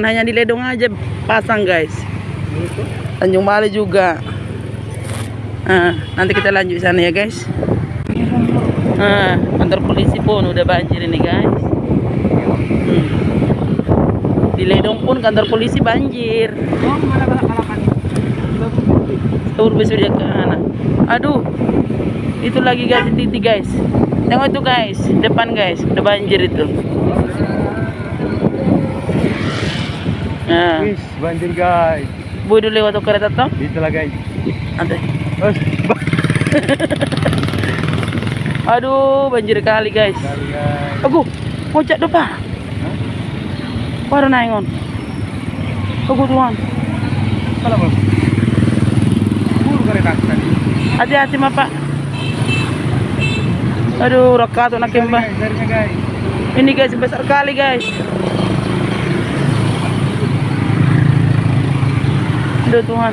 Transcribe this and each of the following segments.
Hanya di Ledong aja pasang guys. Tanjung Balai juga. Nanti kita lanjut sana ya guys. Kantor polisi pun udah banjir ini guys. Di Ledong pun kantor polisi banjir. Tur besok dia ke anak. Aduh, itu lagi guys, titik guys. Tengok itu guys, depan guys, udah banjir itu. Wis, banjir guys. Boy dulu lewat kereta toh? Itulah guys. Ada. Aduh, banjir kali guys. Aku, kocak depan. Para naingon. Aku tuan. Kalau bang, buru kereta tadi. Hati-hati Pak. Aduh, rakat nak kembang. Guys. Ini guys besar kali guys. Aduh Tuhan.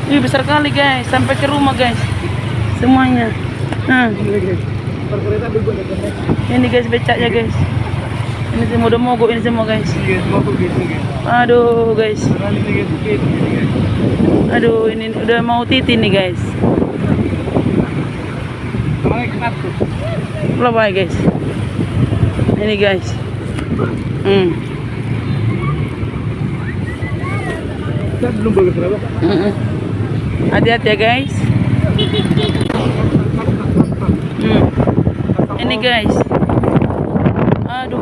Ini besar kali guys, sampai ke rumah guys. Semuanya. Ini guys becaknya guys. Ini semua udah mogok ini semua guys. Aduh guys. Aduh ini udah mau titin nih guys. Belum guys. Ini guys. Belum bagus berapa? Hati-hati ya guys. Ini guys. Aduh.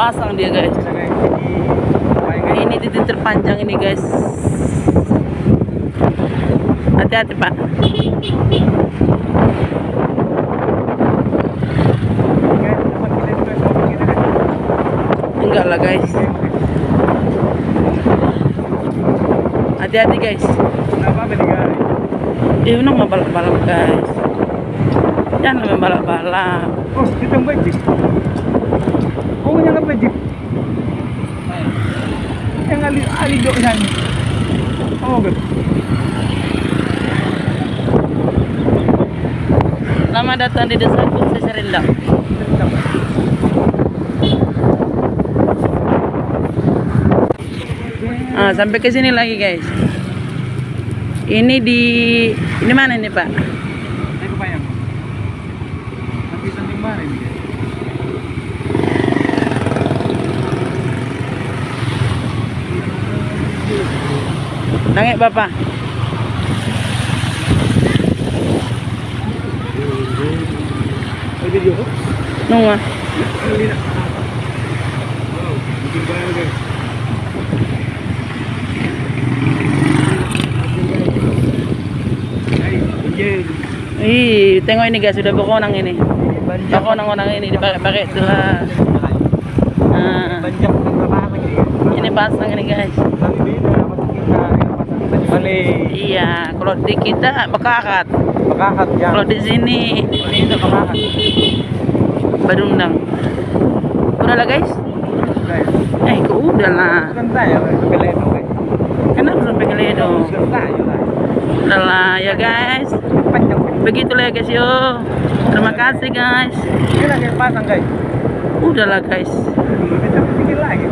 Pasang dia guys. Ini titik terpanjang ini guys. Hati-hati Pak. Enggak lah guys. Hati-hati guys. Kenapa guys? Ini mau balap-balap guys. Jangan balap-balap. Oh, kita banjir. Oh, nyala banjir. Yang ali dok sana. Oh, good. Selamat datang di desa Desa Rendang. Sampai ke sini lagi guys. Ini mana ini Pak? Saya kebayang. Nanti samping mana ini? Nangis Bapak. Video. Nunggu. Tengok ini guys, sudah berkonang ini. Berkonang-konang ini dipakai tuh. Ini pasang ini guys. Iya, kalau di kita bekakat Ya. kalau di sini Ini bekakat. Badungdang. Udah lah guys. Kok udah lah. Kenapa sampai ke Ledong? Udah lah ya guys. Begitulah ya guys yo. Terima kasih guys. Ini lagi pasang guys. Udah lah guys. Kita pikir lagi.